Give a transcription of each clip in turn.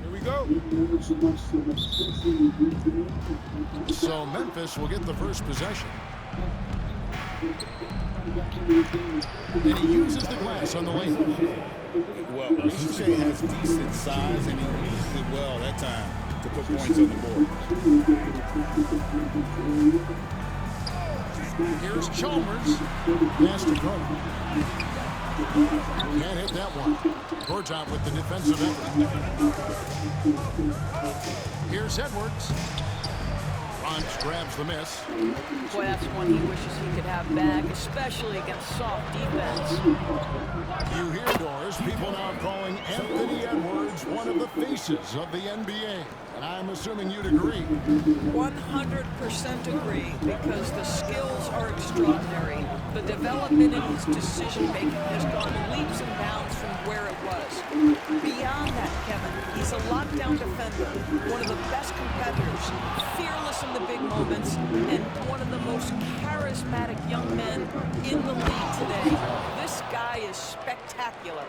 Here we go. So Memphis will get the first possession. And he uses the glass on the lane. Well, Ooooowwwweeeeeeee has decent size, and he used it well that time to put points on the board. Here's Chalmers. Pass to Carter. Can't hit that one. Gortat with the defensive effort. Here's Edwards. Bunch grabs the miss. Boy, that's one he wishes he could have back, especially against soft defense. You hear, Doris, people now calling Anthony Edwards one of the faces of the NBA. And I'm assuming you'd agree. 100% agree, because the skills are extraordinary. The development in his decision-making has gone leaps and bounds from where it was. Beyond that, Kevin, he's a lockdown defender, one of the best competitors, fearless in the big moments, and one of the most charismatic young men in the league today. This guy is spectacular.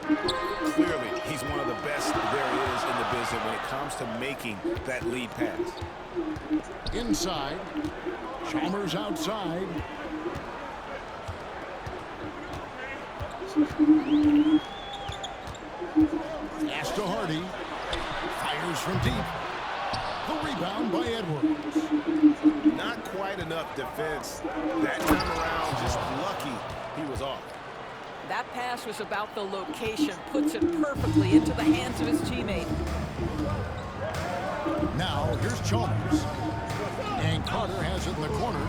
Clearly, he's one of the best there is in the business when it comes to making that lead pass. Inside. Chalmers outside. Pass to Hardy. Fires from deep. The rebound by Edwards. Not quite enough defense. That time around, just lucky he was off. That pass was about the location, puts it perfectly into the hands of his teammate. Now, here's Chalmers. And Carter has it in the corner.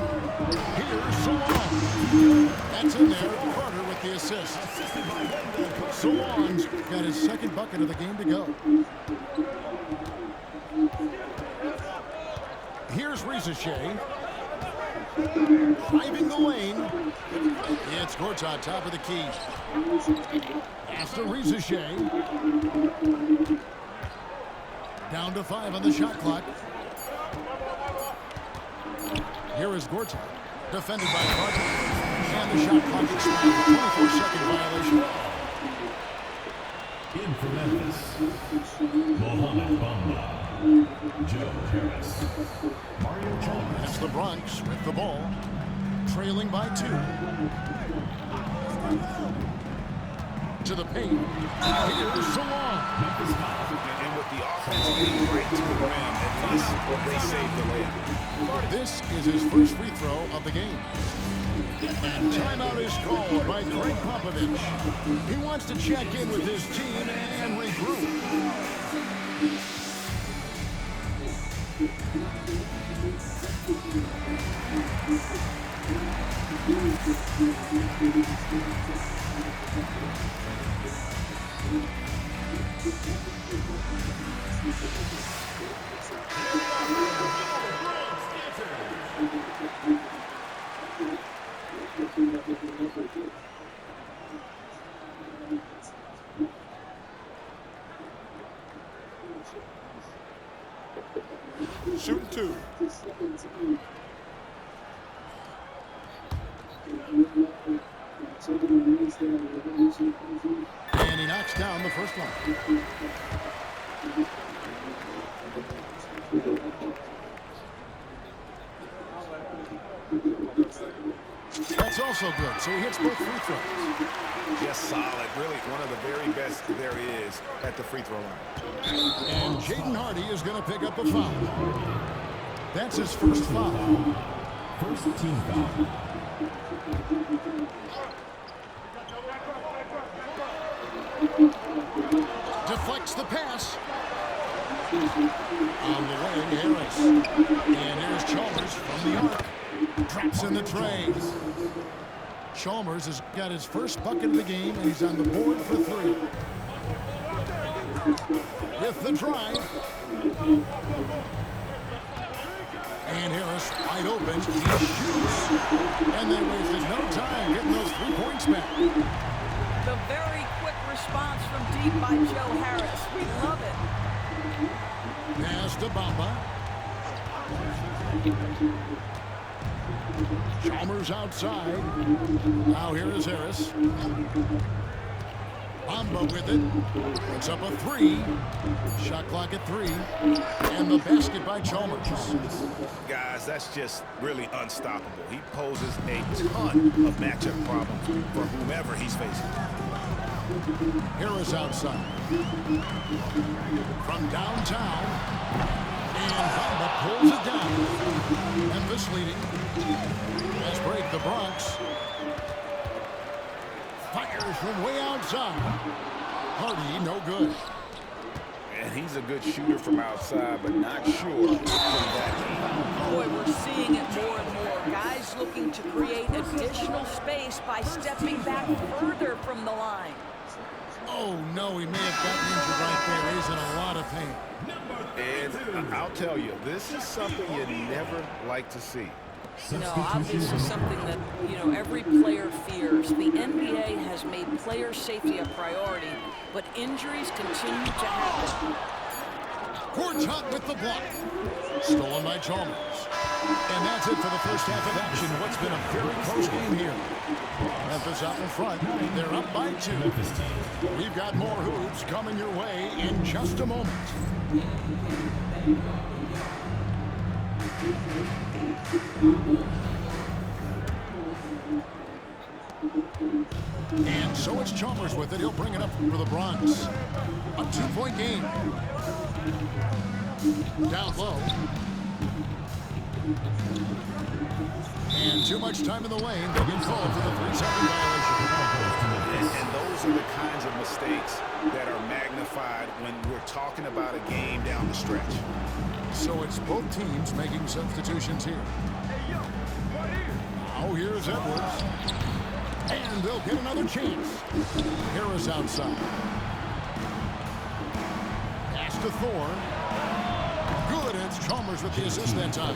Here's Salon. That's in there. Carter with the assist. Salon's got his second bucket of the game to go. Here's Rizichet. Driving the lane. It's Gortat, top of the key. Pass to Rizichet. Down to 5 on the shot clock. Here is Gortat, defended by Carter. And the shot clock expired. 24-second violation. In for Memphis, Mohamed Bamba, Joe Harris, Mario Chalmers. That's the Bronx with the ball, trailing by 2. To the paint. Here's Salon. And with the offense being right to the rim, at least they saved the layup. This is his first free throw of the game. And timeout is called by Greg Popovich. He wants to check in with his team and regroup. Shooting 2. And he knocks down the first one. That's also good. So he hits both free throws. Yes, solid. Really one of the very best there is at the free throw line. And Jaden Hardy is going to pick up a foul. That's his first foul. First team foul. Deflects the pass. On the way, Harris. And here's Chalmers from the arc. Traps in the tray. Chalmers has got his first bucket of the game, and he's on the board for 3. With the drive. And Harris wide open. He shoots. And they wasted no time getting those 3 points back. The very quick response drops from deep by Joe Harris. We love it. Pass to Bamba. Chalmers outside. Now here is Harris. Bamba with it. Puts up a 3. Shot clock at 3. And the basket by Chalmers. Guys, that's just really unstoppable. He poses a ton of matchup problems for whomever he's facing. Harris outside. From downtown. And Bamba pulls it down. Memphis leading. Fast break, the Bronx. Fires from way outside. Hardy, no good. And he's a good shooter from outside, but not sure from that deep. Boy, we're seeing it more and more. Guys looking to create additional space by stepping back further from the line. Oh, no, he may have gotten injured right there. He's in a lot of pain. And I'll tell you, this is something you never like to see. Obviously something that, every player fears. The NBA has made player safety a priority, but injuries continue to happen. Gortat with the block. Stolen by Chalmers. And that's it for the first half of action. What's been a very close game here. Memphis out in front. They're up by 2. We've got more hoops coming your way in just a moment. And so it's Chalmers with it. He'll bring it up for the Bronx. A 2-point game. Down low. And too much time in the lane. They'll get called for the 3-second violation. And those are the kinds of mistakes that are magnified when we're talking about a game down the stretch. So it's both teams making substitutions here. Now here's Edwards. And they'll get another chance. Harris outside. Pass to Thor. Good. It's Chalmers with the assist that time.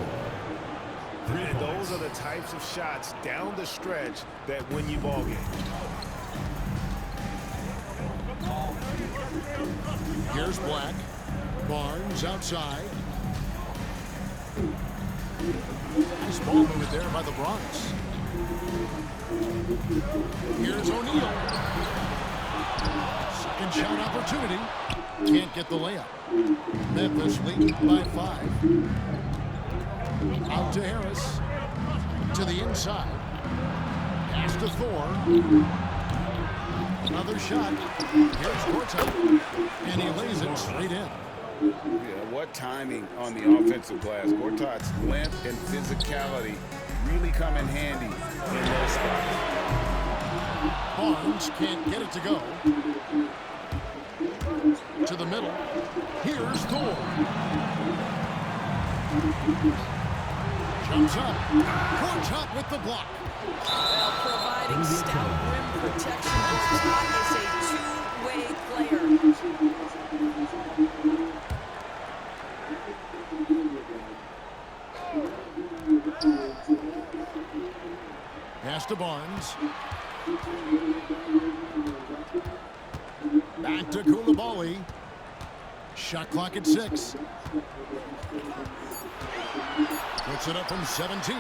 And those are the types of shots down the stretch that win you ball games. Here's Black. Barnes outside. Nice ball movement there by the Bronx. Here's O'Neal. Second shot opportunity. Can't get the layup. Memphis leading by 5. Out to Harris. To the inside. Pass to Thor. Another shot. Here's Gortat. And he lays it straight in. Yeah, what timing on the offensive glass. Gortat's length and physicality really come in handy in those spots. Barnes can't get it to go. To the middle. Here's Thor. Jumps up. Gortat with the block. Well, providing stout rim protection, Gortat is a two-way player. Pass to Barnes. Back to Koulibaly. Shot clock at 6. Puts it up from 17.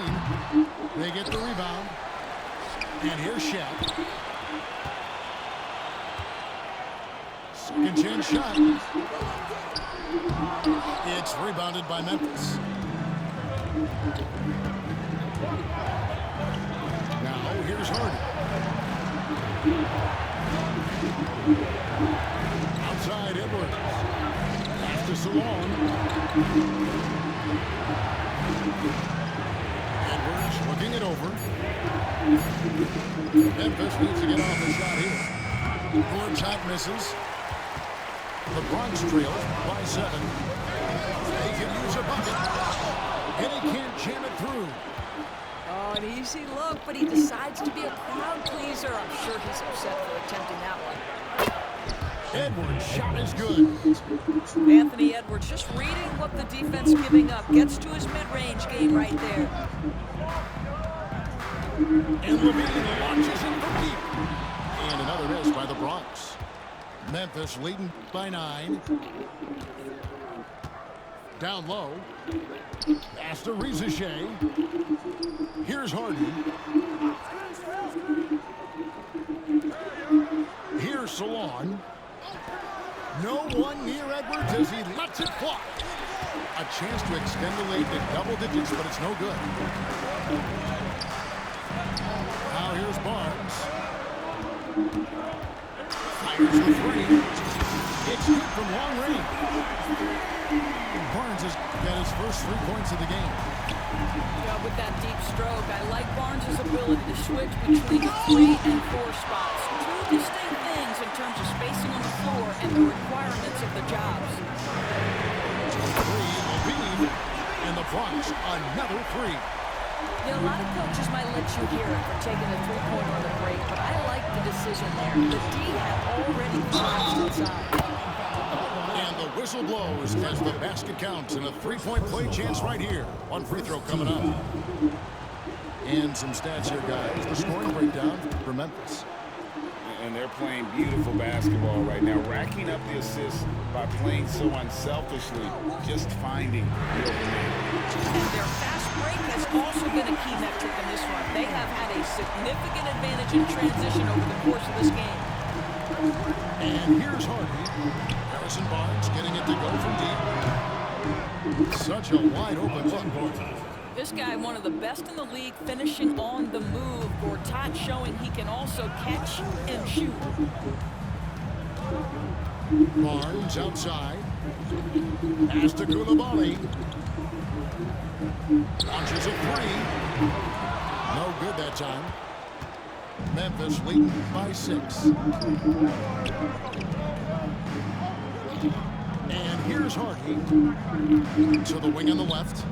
They get the rebound. And here's Shaq. Second chance shot. It's rebounded by Memphis. Now here's Hardy. Outside Edwards. Pass to Salon. Edwards looking it over. Memphis needs to get off the shot here. Gortat misses. The Bronx trails by 7. They can use a bucket. And he can't jam it through. Oh, an easy look, but he decides to be a crowd pleaser. I'm sure he's upset for attempting that one. Edwards' shot is good. Anthony Edwards just reading what the defense giving up. Gets to his mid-range game right there. And Levine launches in from deep. And another miss by the Bronx. Memphis leading by 9. Down low. Pass to Shea. Here's Harden. Here's Salon. No one near Edwards as he lets it fly. A chance to extend the lead to double digits, but it's no good. Now here's Barnes. Fires the 3. It's good from long range. Barnes has got his first 3 points of the game. Yeah, with that deep stroke, I like Barnes' ability to switch between 3 and 4 spots. Two distinct things in terms of spacing on the floor and the requirements of the jobs. 3, Levine, and the Bronx, another 3. You know, a lot of coaches might let you hear it for taking a 3-pointer on the break, but I like the decision there. The D had already collapsed inside. And the whistle blows as the basket counts, and a 3-point play chance right here. One free throw coming up. And some stats here, guys. The scoring breakdown for Memphis. And they're playing beautiful basketball right now, racking up the assists by playing so unselfishly, just finding the open man. And their fast break has also been a key metric in this one. They have had a significant advantage in transition over the course of this game. And here's Harden. Harrison Barnes getting it to go from deep. Such a wide open look. This guy, one of the best in the league, finishing on the move. Gortat showing he can also catch and shoot. Barnes outside. Pass to Coulibaly. Launches a 3. No good that time. Memphis leading by 6. And here's Harden. To the wing on the left.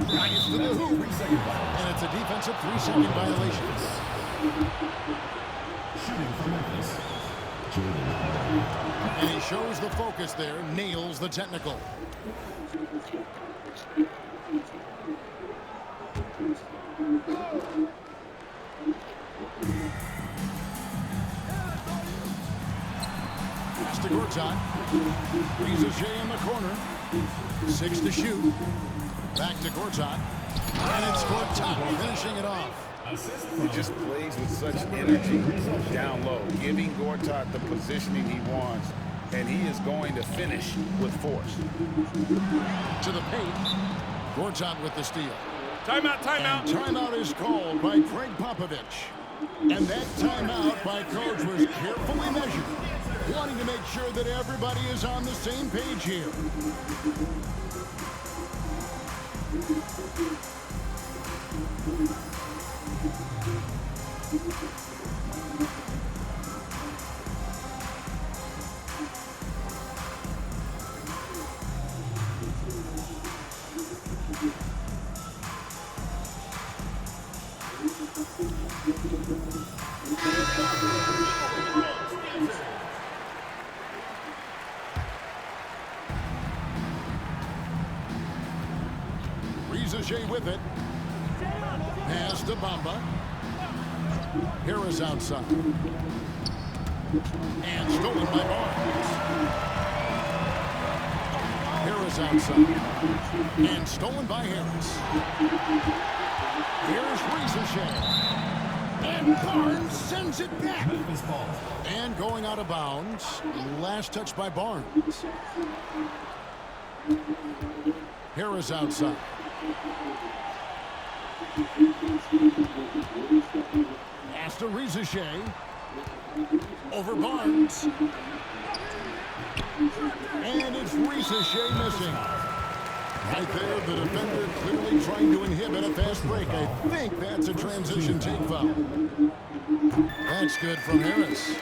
Drives to the hoop. And it's a defensive 3-second violation. Shooting for Memphis. And he shows the focus there. Nails the technical. Pass to Gortat. Shea in the corner. 6 to shoot. Back to Gortat. And it's Gortat finishing it off. He just plays with such energy down low, giving Gortat the positioning he wants, and he is going to finish with force. To the paint. Gortat with the steal. Timeout, timeout. And timeout is called by Craig Popovich. And that timeout by Coach was carefully measured, wanting to make sure that everybody is on the same page here. Shea with it. Pass to Bamba. Harris outside. And stolen by Barnes. Harris outside. And stolen by Harris. Here's Shea. And Barnes sends it back. Memphis ball. And going out of bounds. Last touch by Barnes. Harris outside. Pass to Shea. Over Barnes. And it's Shea missing. Right there, the defender clearly trying to inhibit a fast break. I think that's a transition take foul. That's good from Harris.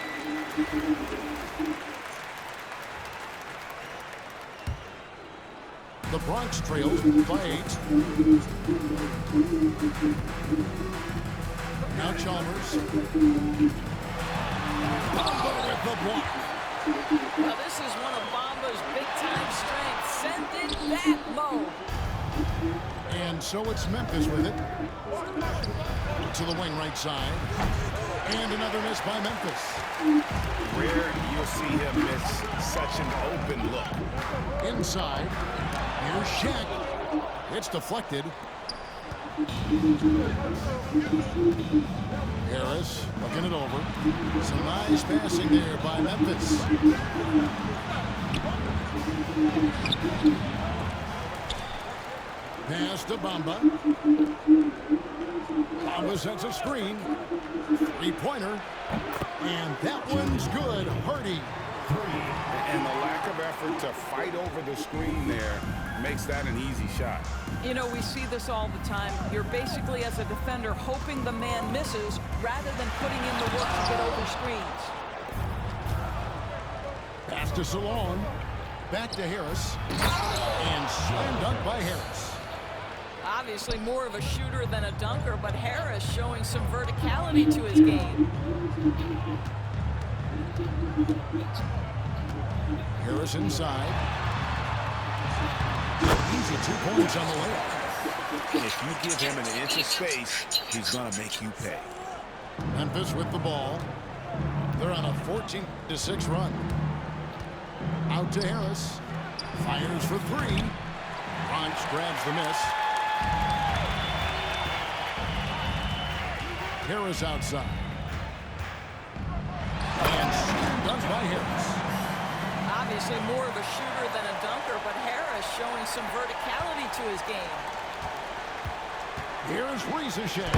The Bronx trails by 8. Now Chalmers. Bamba with the block. Now this is one of Bamba's big-time strengths. Send it back, Mo. And so it's Memphis with it. To the wing right side. And another miss by Memphis. Rare you'll see him miss such an open look. Inside. Here's Shaq. It's deflected. Harris looking it over. Some nice passing there by Memphis. Pass to Bamba. Bamba sets a screen. Three-pointer. And that one's good. Hardy. And the lack of effort to fight over the screen there makes that an easy shot. You know, we see this all the time. You're basically, as a defender, hoping the man misses rather than putting in the work to get over screens. Pass to Salon. Back to Harris. And slam dunk by Harris. Obviously more of a shooter than a dunker, but Harris showing some verticality to his game. Harris inside. Easy 2 points on the layup. If you give him an inch of space, he's going to make you pay. Memphis with the ball. They're on a 14-6 run. Out to Harris. Fires for three. Bronx grabs the miss. Harris outside. And dunk by Harris. Obviously more of a shooter than a dunker, but Harris showing some verticality to his game. Here's Ricochet.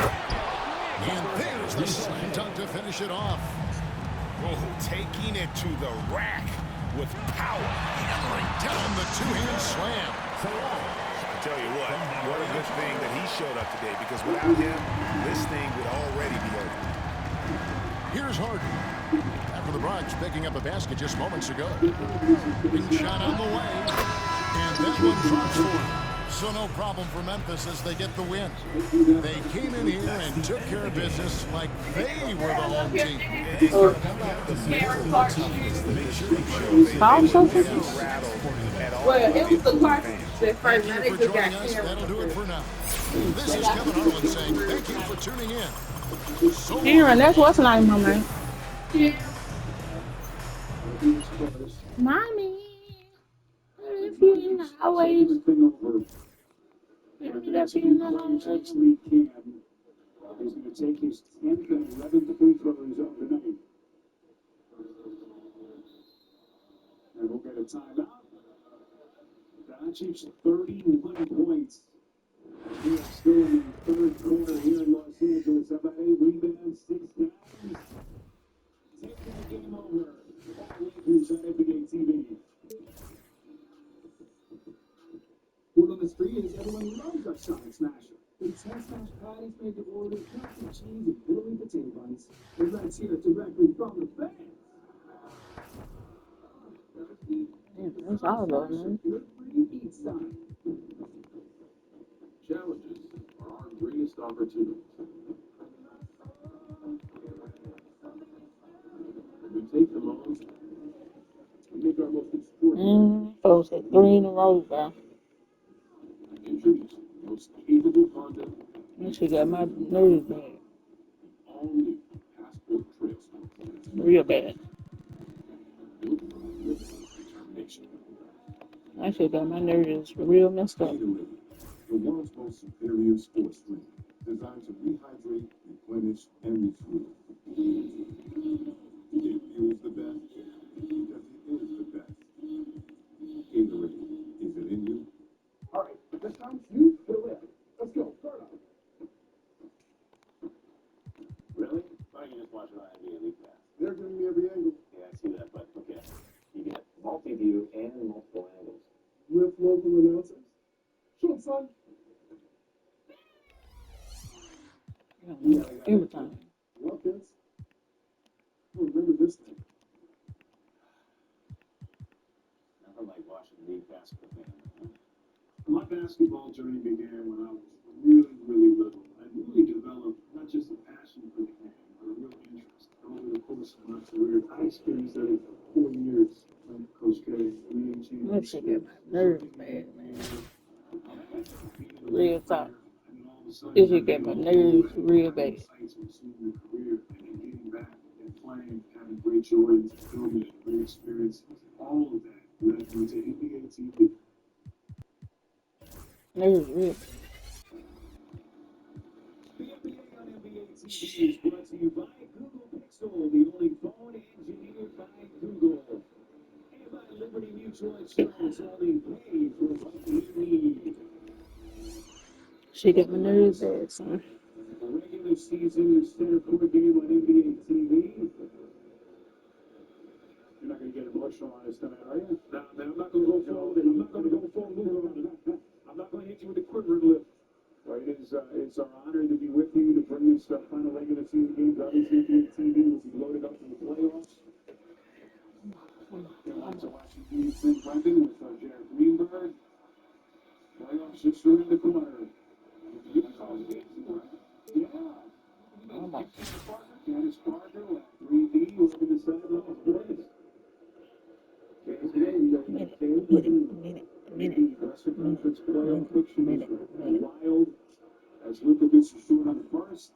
And there's the slam dunk to finish it off. Oh, taking it to the rack with power. Hammering down the two-hand slam. I tell you what a good thing that he showed up today, because without him, this thing would already be over. Here's Harden. After the Bronx picking up a basket just moments ago. Big shot on the way. And that one drops for him. So no problem for Memphis as they get the win. They came in here and took care of business like they were the home team. Well, it was the Clark that first. Now they For just got joining us, that'll do it for now. This is got Kevin Harlan saying thank you for tuning in. So Karen, that's what's name, Mama. Mommy, if you always give me that feeling that I'm He's going to take his 10th and 11th free throws of the night. And we'll get a timeout. Doncic's 31 points. We are still in the third quarter here in Los Angeles. About 8 rebounds, 6 dimes. Taking the game over. Lakers on NBA TV. Word on the street is everyone loves our Sonic Smasher. It's hand smash patties made to order, cottage cheese, and Philly potato buns. And let's hear it directly from the fans. That's all of them. Good for you, eat some. Challenges are our greatest opportunities. We take the most and make our most extraordinary. Folks at 3 in a row, bro. Introduce the most capable Honda And she got my nerves bad. all new Passport Trail Sport. Real bad. Built for determination. I should got my nerves real messed up. Gatorade, the world's most superior sports drink, designed to rehydrate, replenish, and refuel. It fuels the best because it is the best. Gatorade, is it in you? All right, this time you fill in. Let's go. Start up. Really? Why don't you just watch it on NBA League Pass? They're giving me every angle. Yeah, I see that, but okay. You get multi-view and multiple angles. With local announcers? Sure, son. Every time. Well, kids, remember this thing. Never like watching league basketball game. My basketball journey began when I was really, really little. I really developed not just a passion for the game, but a real interest. Over the course of my career, I experienced that for 4 years under Coach K. That shit got my nerves bad, man. Real talk. This shit got my nerves real bad. playing, having great joys, filming, great experiences, all of that led to NBA TV. Niggas rip. The NBA on NBA TV is brought to you by Google Pixel, the only phone engineered by Google. And by Liberty Mutual Insurance, only pay for what you need. She got my nerves bad, son. A regular season center court game on NBA TV. You're not going to get emotional on this tonight, are you? No, man, I'm not going to go full. I'm not going to go full move on it. I'm not going to hit you with the quivering lip. Well, it's our honor to be with you to bring this final regular season games. Obviously, NBA TV will be loaded up for the playoffs. Lots of watching Phoenix and London with Jared Greenberg. Playoffs just around the corner. Yeah. Oh my. Candace Parker, 3D, over the sidelines, boys. Minute. Western Conference playoff picture is wild as Luka gets short on the first.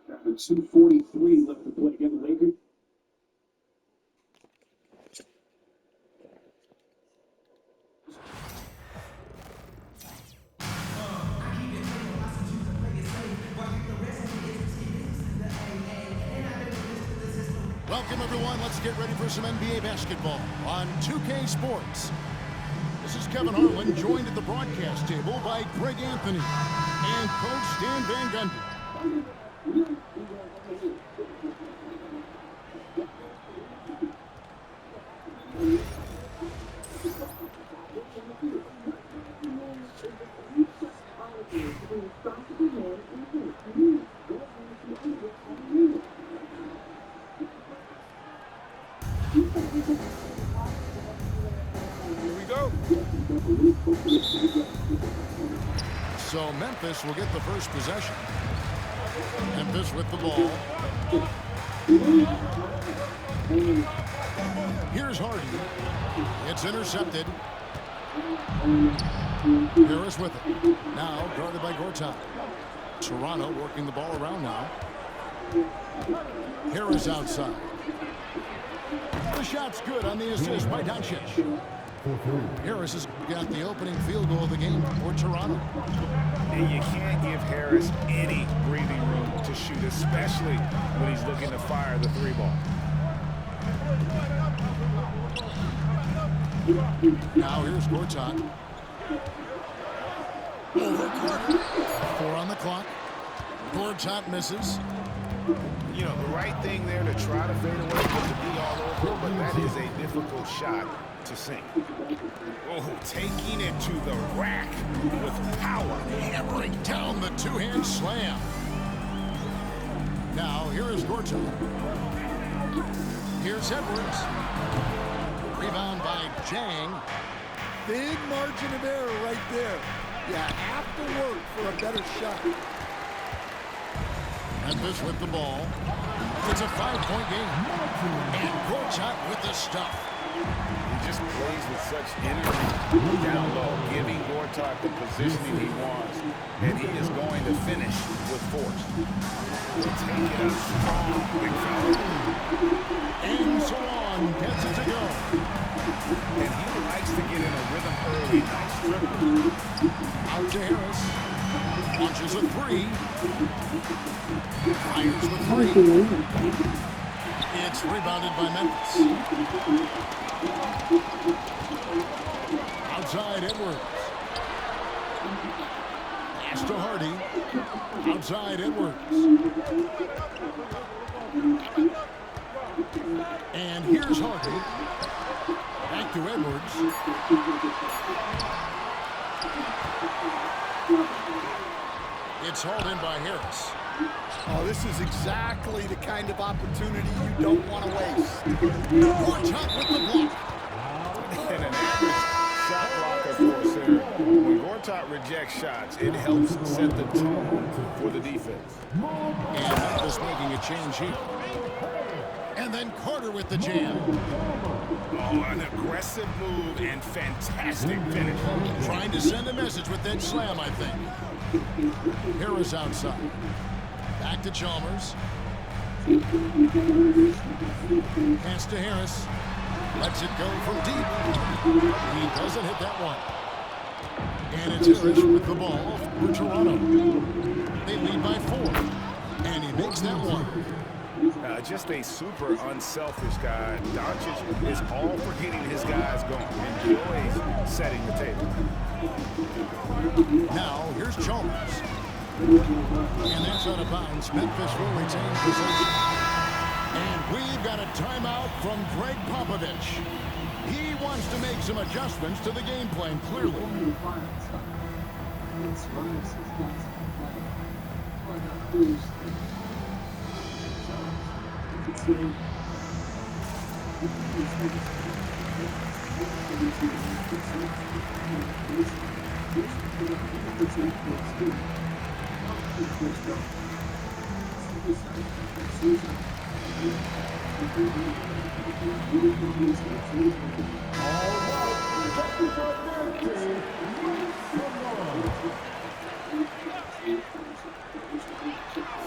Got a 2:43 left to play again. The Lakers. Welcome, everyone. Let's get ready for some NBA basketball on 2K Sports. This is Kevin Harlan, joined at the broadcast table by Greg Anthony and Coach Dan Van Gundy. So Memphis will get the first possession. Memphis with the ball. Here's Hardy. It's intercepted. Harris with it. Now guarded by Gortat. Toronto working the ball around now. Harris outside. The shot's good on the assist by Doncic. Harris has got the opening field goal of the game for Toronto. And you can't give Harris any breathing room to shoot, especially when he's looking to fire the three ball. Now here's Gortat. 4 on the clock. Gortat misses. You know, the right thing there to try to fade away was to be all over, but that is a difficult shot to sink. Oh, taking it to the rack with power. Hammering down the two-hand slam. Now, here is Gortat. Here's Edwards. Rebound by Jang. Big margin of error right there. You have to work for a better shot. Memphis with the ball. It's a 5-point game. And Gortat with the stuff. He just plays with such energy down low, giving Gortat the positioning he wants, and he is going to finish with force. Take it up strong, big fella. And so on, gets it to go. And he likes to get in a rhythm early. Nice dribble. Out to Harris. Launches a 3. Fires the 3. It's rebounded by Memphis. Outside Edwards. Pass to Hardy. Outside Edwards. And here's Hardy. Back to Edwards. It's hauled in by Harris. Oh, this is exactly the kind of opportunity you don't want to waste. Gortat with the block. And an average shot blocker for a center. When Gortat rejects shots, it helps set the tone for the defense. And Memphis making a change here. And then Carter with the jam. Oh, an aggressive move and fantastic finish. Trying to send a message with that slam, I think. Harris outside. Back to Chalmers. Pass to Harris. Lets it go from deep. He doesn't hit that one. And it's Harris with the ball for Toronto. They lead by 4. And he makes that one. Just a super unselfish guy. Doncic is all for getting his guys going. Enjoys setting the table. Now, here's Chalmers. And that's out of bounds. Memphis will retain possession. And we've got a timeout from Greg Popovich. He wants to make some adjustments to the game plan, clearly.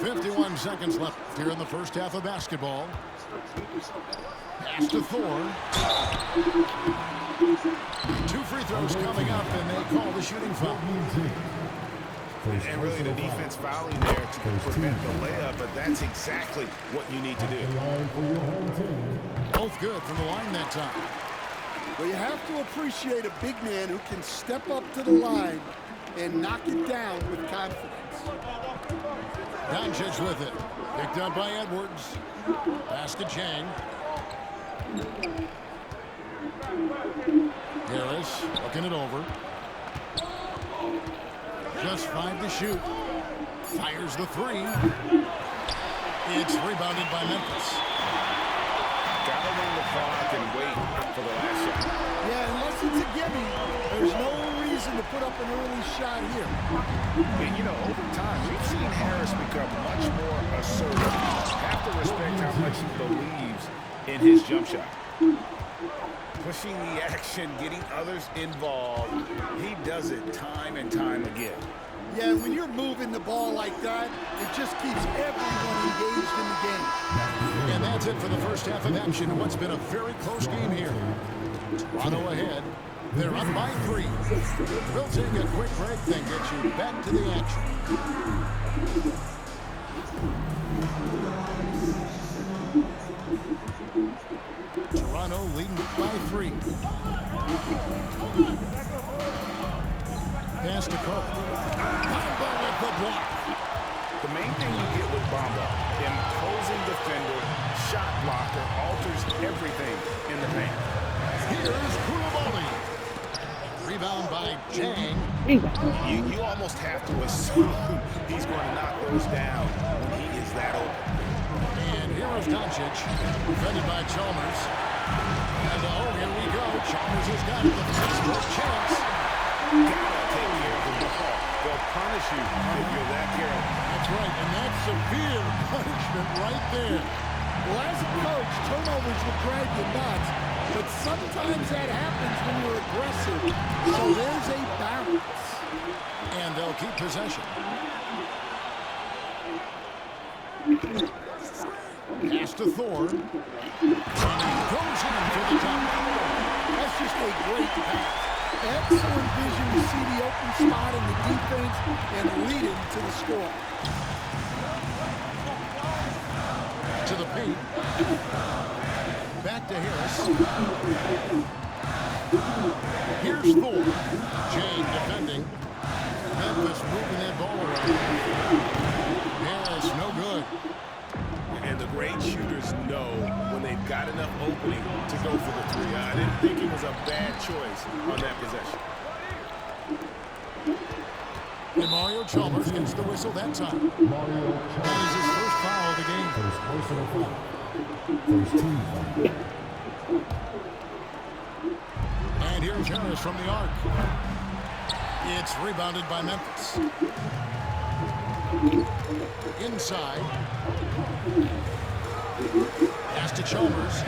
51 seconds left here in the first half of basketball. Pass to Thor. 2 free throws coming up, and they call the shooting foul. And really the defense fouling there to prevent the layup, but that's exactly what you need to do. Both good from the line that time. Well, you have to appreciate a big man who can step up to the line and knock it down with confidence. Doncic with it. Picked up by Edwards. Pass to Chang. Harris looking it over. Just 5 to shoot. Fires the 3. It's rebounded by Memphis. Gotta run the clock and wait for the last shot. Yeah, unless it's a gimme, there's no reason to put up an early shot here. And, you know, over time, we've seen Harris become much more assertive. Have to respect how much he believes in his jump shot. Pushing the action, getting others involved. He does it time and time again. Yeah, when you're moving the ball like that, it just keeps everyone engaged in the game. And that's it for the first half of action. What's been a very close game here. Toronto ahead. They're up by 3. We'll take a quick break, then get you back to the action. Toronto leading by 3. Pass to Carter. Bamba with the block. The main thing you get with Bamba, imposing defender, shot blocker, alters everything in the paint. Here's Koulibaly. Rebound by Chang. You almost have to assume he's going to knock those down when he is that open. And here is Doncic, defended by Chalmers. And oh, here we go. Chalmers has got the first chance. Gotta take care of the ball. They'll punish you if you're that careless. That's right, and that's severe punishment right there. Well, as a coach, turnovers will drive you nuts, but sometimes that happens when you're aggressive. So there's a balance. And they'll keep possession. Pass to Thor. And he goes in for the top. That's just a great pass. Excellent vision to see the open spot in the defense and lead him to the score. To the paint. Back to Harris. Here's Thor. Chang defending. Memphis moving that ball around. Harris, no good. And the great shooters know when they've got enough opening to go for the 3. I didn't think it was a bad choice on that possession. And Mario Chalmers gets the whistle that time. That is his first foul of the game. And here's Harris from the arc. It's rebounded by Memphis. Inside. Pass to Chalmers.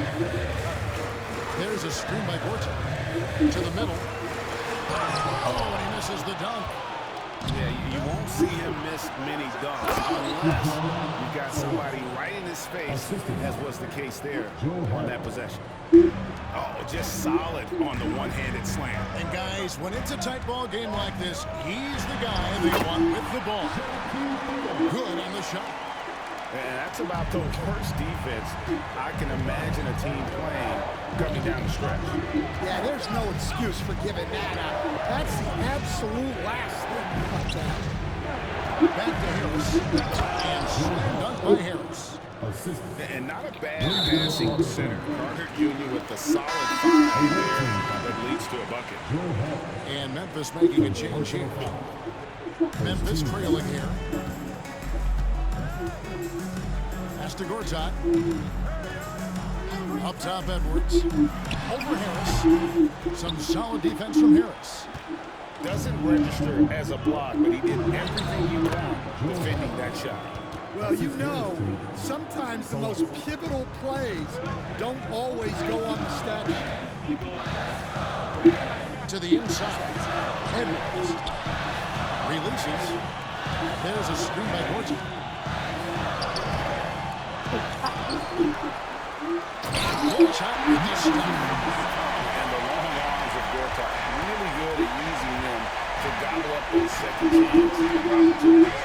There's a screen by Gorton. To the middle. Oh, and he misses the dunk. Yeah, you won't see him miss many dunks unless you've got somebody right in his face, as was the case there on that possession. Oh, just solid on the one-handed slam. And guys, when it's a tight ball game like this, he's the guy they want with the ball. Good on the shot. And that's about the worst defense I can imagine a team playing coming down the stretch. Yeah, there's no excuse for giving that up. That's the absolute last thing about that. Back to Harris. And slam dunk by Harris. And not a bad passing center. Carter Jr. with the solid five there that leads to a bucket. And Memphis making a change here. Memphis trailing here. Pass to Gortat. Up top, Edwards. Over Harris. Some solid defense from Harris. Doesn't register as a block, but he did everything you want defending that shot. Well, you know, sometimes the most pivotal plays don't always go on the stat sheet. To the inside. Edwards. Releases. There's a screen by Gortat. Gortat with the stop. And the long arms of Gortat, really good at using them to gobble up those second chance opportunities.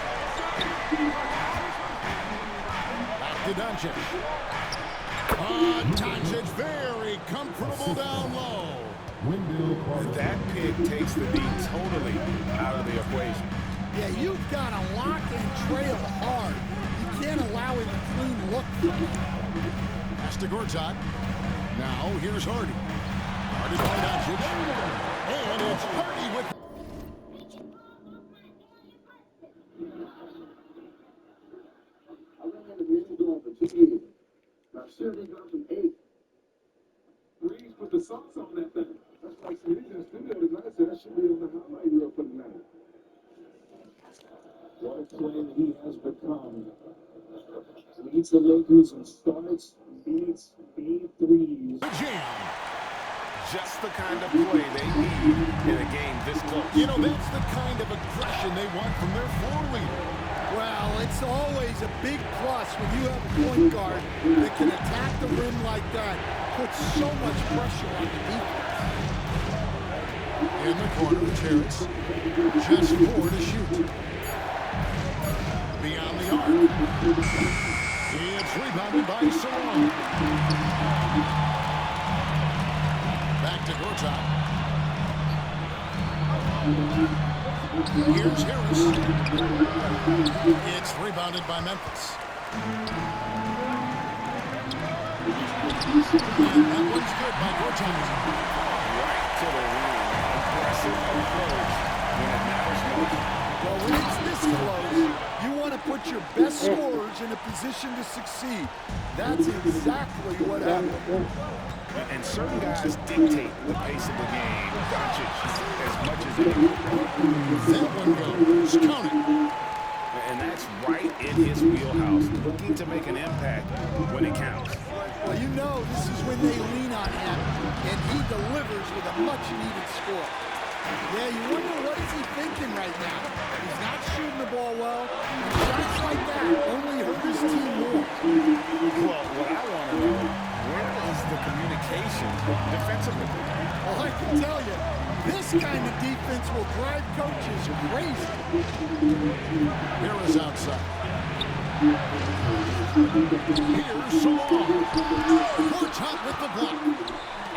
Back to Doncic. Doncic very comfortable down low. That pick takes the D totally out of the equation. Yeah, you've got to lock and trail hard. You can't allow him a clean look. Pass to Gortat. Now here's Hardy. Hardy by Doncic. And it's Hardy with... I've been in the music door for 2 years. I've certainly gone from 8. Breeze put the socks on that thing. That's like some music in the studio tonight, so that should be on the highlight reel for tonight. What a player he has become. Leads the Lakers and starts, beats, beat threes. Jam. Just the kind of play they need in a game this close. You know, that's the kind of aggression they want from their floor leader. Well, it's always a big plus when you have a point guard that can attack the rim like that. Puts so much pressure on the defense. In the corner, Harris. Just 4 to shoot. Beyond the arc. It's rebounded by Salon. Back to Gortat. Here's Harris. It's rebounded by Memphis. And that one's good by Gortat. Right to the rim. Aggressive approach when it matters most. Well, when it's this close, you want to put your best scorers in a position to succeed. That's exactly what happened. And certain guys dictate the pace of the game. Doncic as much as anyone. That one goes. Count it. And that's right in his wheelhouse, looking to make an impact when it counts. Well, you know this is when they lean on him, and he delivers with a much-needed score. Yeah, you wonder what is he thinking right now. He's not shooting the ball well, and shots like that only hurt his team more. Well, what I want to know, where is the communication defensively? Well, I can tell you, this kind of defense will drive coaches crazy. Here is outside. Here's Salon. Gortat with the block.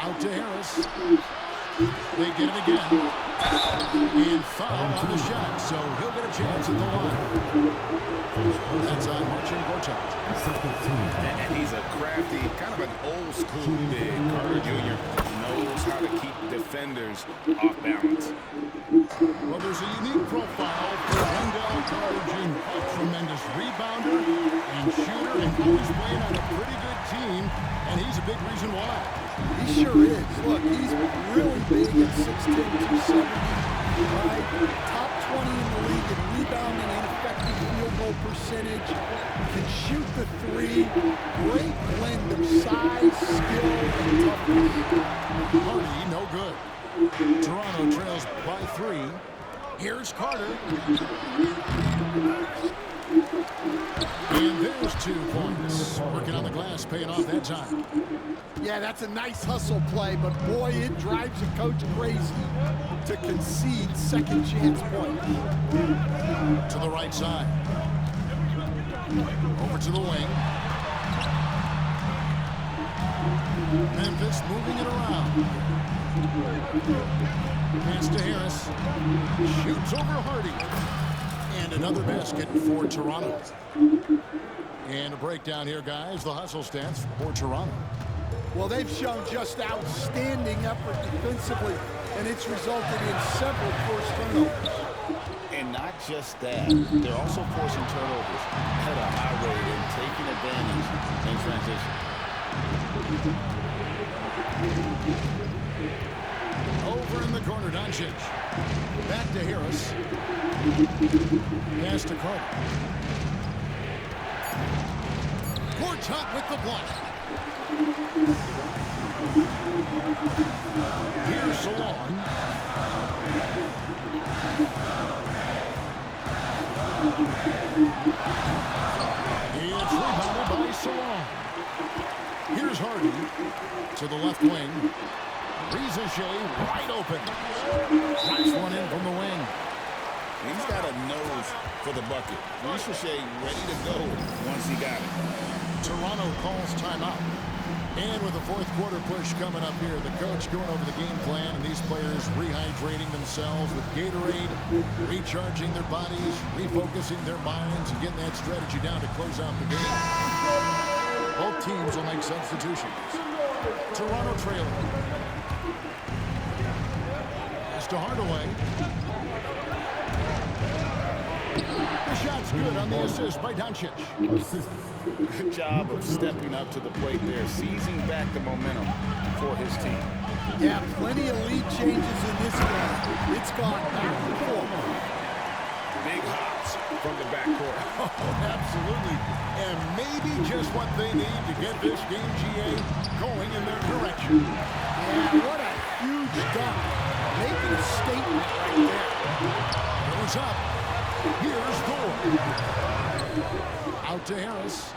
Out to Harris. They get it again. And foul on the shot, so he'll get a chance at the line. That's on Marcin Gortat. And he's a crafty, kind of an old school big. Carter Jr. knows how to keep defenders off balance. Well, there's a unique profile for Wendell Carter Jr. A tremendous rebounder and shooter, and he's playing on a pretty good team, and he's a big reason why. He sure is. Look, he's really big at 6'10", 270. Right? Top 20 in the league in rebounding and effective field goal percentage. Can shoot the three. Great blend of size, skill, and toughness. Hardy, no good. Toronto trails by 3. Here's Carter. And there's 2 points. Working on the glass, paying off that time. Yeah, that's a nice hustle play, but boy, it drives a coach crazy to concede second chance points. To the right side. Over to the wing. Memphis moving it around. Pass to Harris. Shoots over Hardy. And another basket for Toronto. And a breakdown here, guys. The hustle stats for Toronto. Well, they've shown just outstanding effort defensively, and it's resulted in several forced turnovers. And not just that, they're also forcing turnovers at a high rate and taking advantage in transition. Over in the corner, Doncic. Back to Harris. Pass to Carter. Gortat with the block. Here's Salon. It's rebounded by Salon. Here's Hardy to the left wing. Rizachet wide open. Flash one in from the wing. He's got a nose for the bucket. Rizachet ready to go once he got it. Toronto calls timeout. And with the fourth quarter push coming up here, the coach going over the game plan, and these players rehydrating themselves with Gatorade, recharging their bodies, refocusing their minds, and getting that strategy down to close out the game. Both teams will make substitutions. Toronto trailing. Pass to Hardaway. The shot's good on the assist by Doncic. Good job of stepping up to the plate there, seizing back the momentum for his team. Yeah, plenty of lead changes in this game. It's gone back and forth. Big hops from the backcourt. Oh, absolutely. And maybe just what they need to get this game, GA, going in their direction. Yeah, what a huge dunk. Making a statement right there. Goes up. Here's Thor. Out to Harris.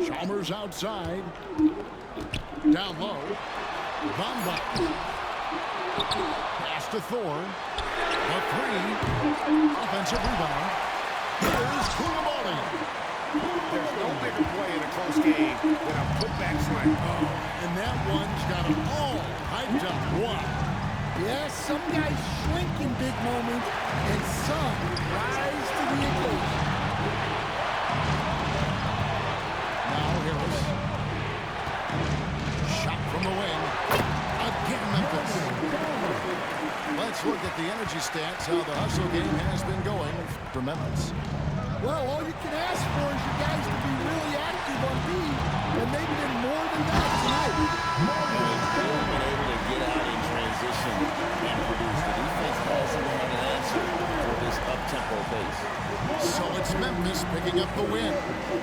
Chalmers outside. Down low. Bamba. Pass to Thor. A 3. Offensive rebound. Here's Koulibaly. There's no bigger play in a close game than a putback slam. And that one's got them all hyped up. Wow. Yes, some guys shrink in big moments, and some rise to the occasion. Now Harris. Shot from the wing. Again, Memphis. Let's look at the energy stats, how the hustle game has been going for Memphis. Well, all you can ask for is you guys to be really active on B, and maybe did more than that tonight. They've been able to get out in transition and produce. The defense hasn't had an answer for this up-tempo pace. So it's Memphis picking up the win.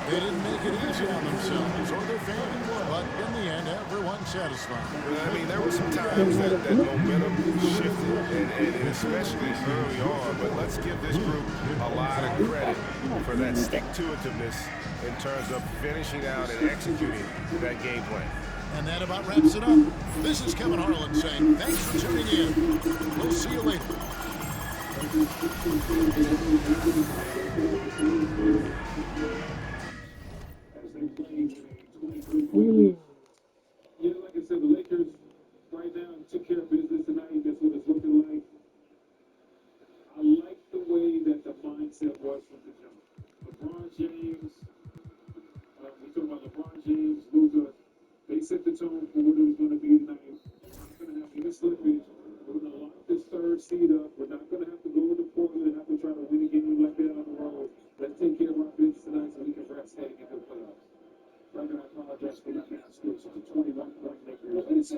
They didn't make it easy on themselves or their fans, but in the end, everyone's satisfied. I mean, there were some times that momentum shifted, and especially early on, but let's give this group a lot of credit for that stick-to-itiveness in terms of finishing out and executing that game plan. And that about wraps it up. This is Kevin Harlan saying thanks for tuning in. We'll see you later. Yeah, like I said, the Lakers right now took care of business tonight. That's what it's looking like. I like the way that the mindset was from the jump. LeBron James, we talk about LeBron James, Luka. They set the tone for what it was going to be tonight. We're not going to have any slippage. We're going to lock this third seed up. We're not going to have to go into Portland and have to try to win a game like that on the road. Let's take care of our business tonight so we can rest heading into the playoffs. I'm going to apologize for not being exclusive to 21 point Lakers.